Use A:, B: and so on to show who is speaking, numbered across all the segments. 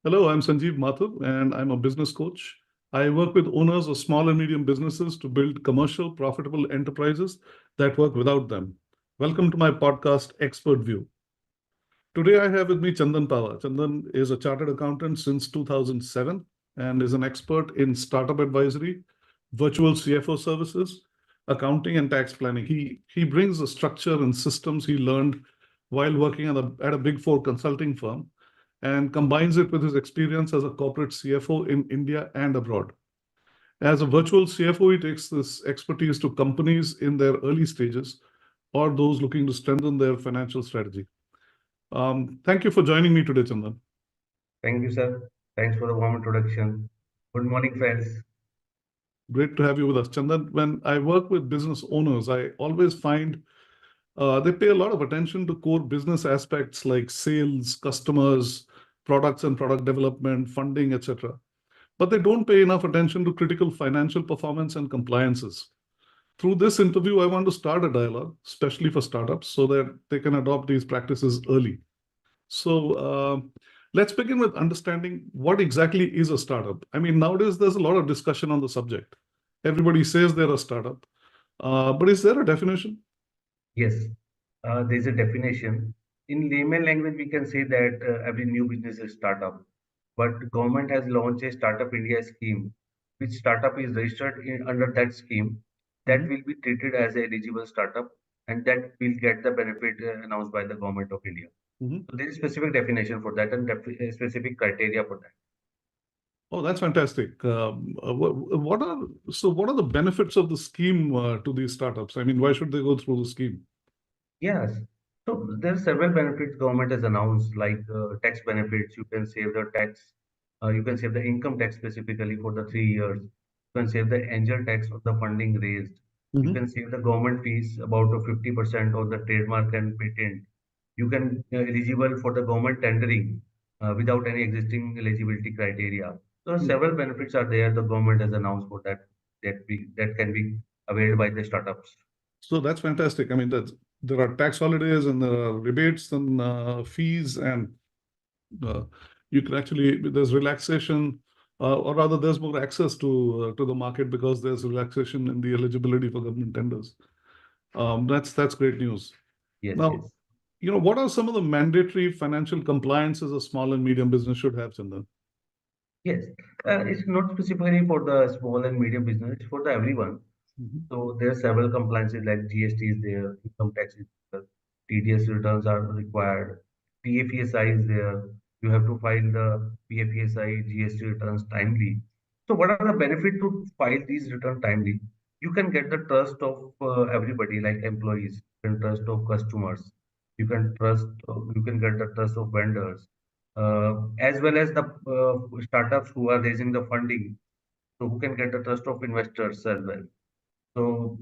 A: Hello, I'm Sanjeev Mathur, and I'm a business coach. I work with owners of small and medium businesses to build commercial, profitable enterprises that work without them. Welcome to my podcast, Expert View. Today, I have with me Chandan Pahwa. Chandan is a chartered accountant since 2007 and is an expert in startup advisory, virtual CFO services, accounting, and tax planning. He brings the structure and systems he learned while working at a Big Four consulting firm and combines it with his experience as a corporate CFO in India and abroad. As a virtual CFO, he takes this expertise to companies in their early stages or those looking to strengthen their financial strategy. Thank you for joining me today, Chandan.
B: Thank you, sir. Thanks for the warm introduction. Good morning, friends.
A: Great to have you with us. Chandan, when I work with business owners, I always find they pay a lot of attention to core business aspects like sales, customers, products and product development, funding, etc. But they don't pay enough attention to critical financial performance and compliances. Through this interview, I want to start a dialogue, especially for startups, so that they can adopt these practices early. So let's begin with understanding what exactly is a startup. I mean, nowadays there's a lot of discussion on the subject. Everybody says they're a startup, but is there a definition?
B: Yes, there's a definition. In layman language, we can say that every new business is startup. But government has launched a Startup India scheme, which startup is registered under that scheme. That
A: Mhm.
B: will be treated as a eligible startup, and that will get the benefit announced by the government of India.
A: Mhm.
B: So there is specific definition for that and specific criteria for that.
A: Oh, that's fantastic. What are the benefits of the scheme to these startups? I mean, why should they go through the scheme?
B: Yes. So there are several benefits government has announced, like tax benefits. You can save the tax. You can save the income tax specifically for the 3 years. You can save the angel tax of the funding raised. You
A: Mhm.
B: can save the government fees about 50% on the trademark and patent. You can eligible for the government tendering without any existing eligibility criteria. So several benefits are there. The government has announced for that can be availed by the startups.
A: So that's fantastic. I mean, there are tax holidays and there are rebates and fees, and uh, you can actually there's relaxation, or rather, there's more access to the market because there's relaxation in the eligibility for government tenders. That's great news.
B: Yes,
A: Now,
B: yes.
A: what are some of the mandatory financial compliances a small and medium business should have, Chandan?
B: Yes, it's not specifically for the small and medium business, it's for the everyone.
A: Mhm.
B: So there are several compliances like GST is there, income tax is there, TDS returns are required, PFESI is there. You have to file the PFESI GST returns timely. So what are the benefit to file these return timely? You can get the trust of everybody, like employees, you can trust of customers, you can get the trust of vendors, as well as the startups who are raising the funding, so who can get the trust of investors as well. So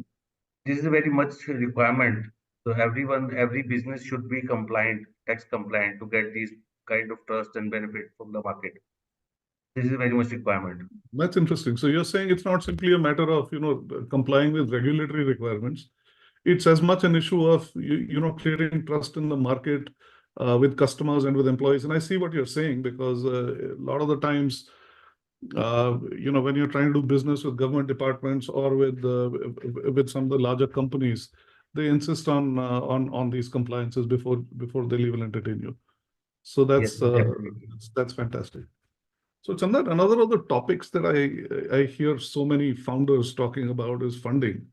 B: this is a very much requirement. So every business should be compliant, tax compliant to get these kind of trust and benefit from the market. This is very much requirement.
A: That's interesting. So you're saying it's not simply a matter of, complying with regulatory requirements. It's as much an issue of, creating trust in the market with customers and with employees. And I see what you're saying because a lot of the times, when you're trying to do business with government departments or with some of the larger companies, they insist on these compliances before they'll even entertain you. So
B: Yes, definitely.
A: that's fantastic. So, Chandan, another of the topics that I hear so many founders talking about is funding.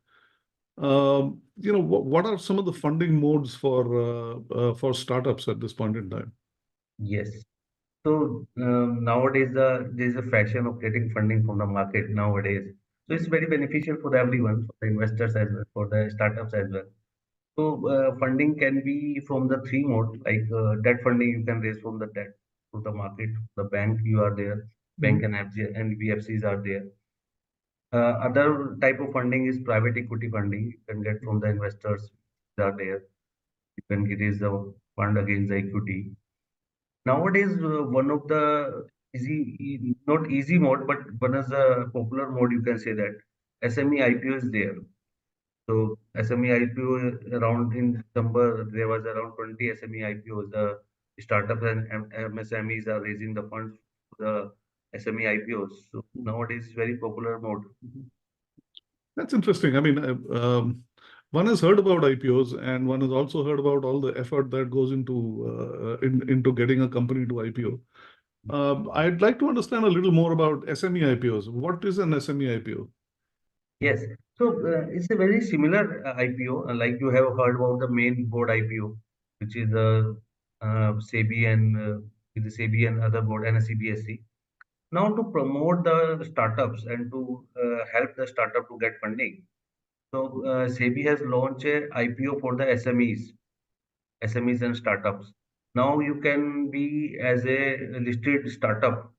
A: What are some of the funding modes for startups at this point in time?
B: Yes. So nowadays there's a fashion of getting funding from the market nowadays. So it's very beneficial for everyone, for the investors as well, for the startups as well. So funding can be from the three mode, like debt funding you can raise from the debt to the market, the bank you are there, bank
A: Mhm.
B: and NBFCs are there. Other type of funding is private equity funding. You can get from the investors that are there. You can raise the fund against the equity. Nowadays, one of the not easy mode, but one is a popular mode. You can say that SME IPO is there. So SME IPO around in December, there was around 20 SME IPOs. The startups and MSMEs are raising the funds the SME IPOs. So nowadays, very popular mode.
A: That's interesting. I mean, one has heard about IPOs, and one has also heard about all the effort that goes into getting a company to IPO. I'd like to understand a little more about SME IPOs. What is an SME IPO?
B: Yes. So it's a very similar IPO. Like you have heard about the main board IPO, which is the SEBI and with the SEBI and other board and a CBSE. Now to promote the startups and to help the startup to get funding. So SEBI has launched a IPO for the SMEs and startups. Now you can be as a listed startup.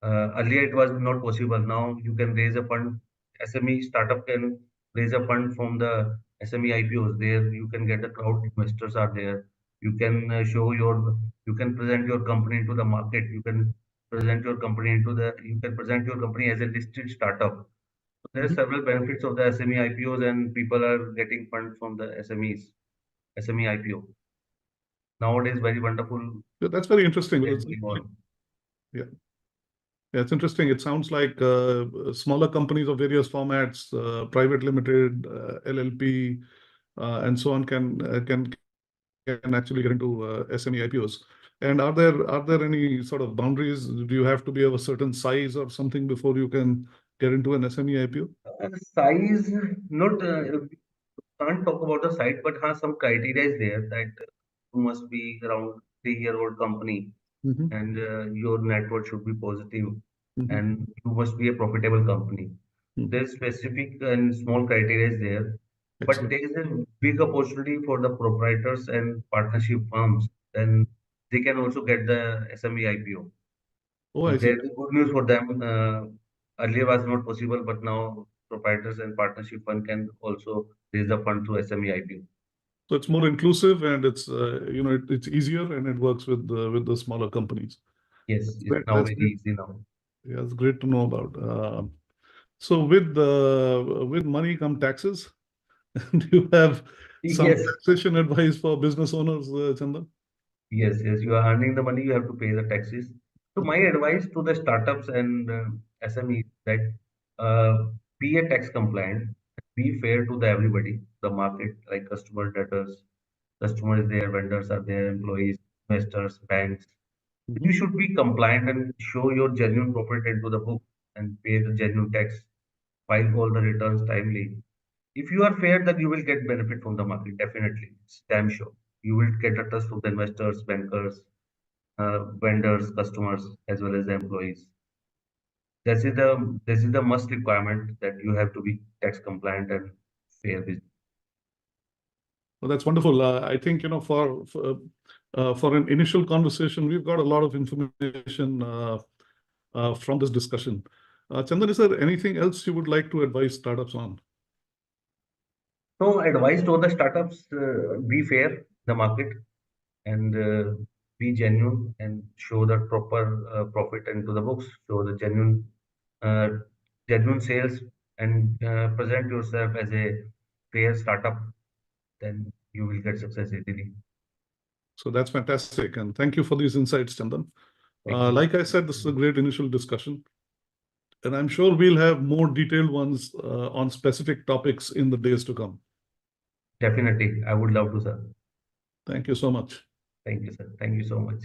B: Earlier it was not possible. Now you can raise a fund. SME startup can raise a fund from the SME IPOs. There you can get the crowd investors are there. You can you can present your company into the market. You can present your company as a listed startup. There are
A: Mhm.
B: several benefits of the SME IPOs, and people are getting funds from the SME IPO. Nowadays, very wonderful
A: Yeah, that's very interesting.
B: is
A: Well,
B: going on.
A: yeah, yeah, it's interesting. It sounds like smaller companies of various formats, private limited, LLP, and so on, can actually get into SME IPOs. And are there any sort of boundaries? Do you have to be of a certain size or something before you can get into an SME IPO?
B: Size, not can't talk about the site, but some criteria is there that you must be around 3-year-old company
A: Hmm.
B: and your net worth should be positive
A: Hmm.
B: and you must be a profitable company.
A: Hmm.
B: There's specific and small criteria is there, but
A: Excellent.
B: there is a big opportunity for the proprietors and partnership firms. Then they can also get the SME IPO.
A: Oh,
B: So
A: I see.
B: there's good news for them. Earlier was not possible, but now proprietors and partnership fund can also raise the fund through SME IPO.
A: So it's more inclusive and it's easier and it works with the smaller companies.
B: Yes,
A: That's
B: it's
A: great.
B: now
A: That's
B: very
A: great.
B: easy now.
A: Yeah, it's great to know about. So with money come taxes. Do you have some
B: Yes,
A: taxation advice for business owners, Chandan?
B: yes. You are earning the money, you have to pay the taxes. So my advice to the startups and SMEs that be a tax compliant, be fair to the everybody, the market, like customer debtors, customers there, vendors are there, employees, investors, banks. You
A: Mhm.
B: should be compliant and show your genuine profit into the book and pay the genuine tax, file all the returns timely. If you are fair, then you will get benefit from the market. Definitely, it's damn sure. You will get a trust from the investors, bankers, vendors, customers, as well as the employees. This is the must requirement that you have to be tax compliant and fair business.
A: Well, that's wonderful. I think, for an initial conversation, we've got a lot of information from this discussion. Chandan, is there anything else you would like to advise startups on?
B: So, advice to the startups: be fair in the market and be genuine and show the proper profit into the books, show the uh, genuine sales and present yourself as a fair startup, then you will get success easily.
A: So that's fantastic. And thank you for these insights, Chandan.
B: Thank you.
A: Like I said, this is a great initial discussion. And I'm sure we'll have more detailed ones on specific topics in the days to come.
B: Definitely, I would love to, sir.
A: Thank you so much.
B: Thank you, sir. Thank you so much.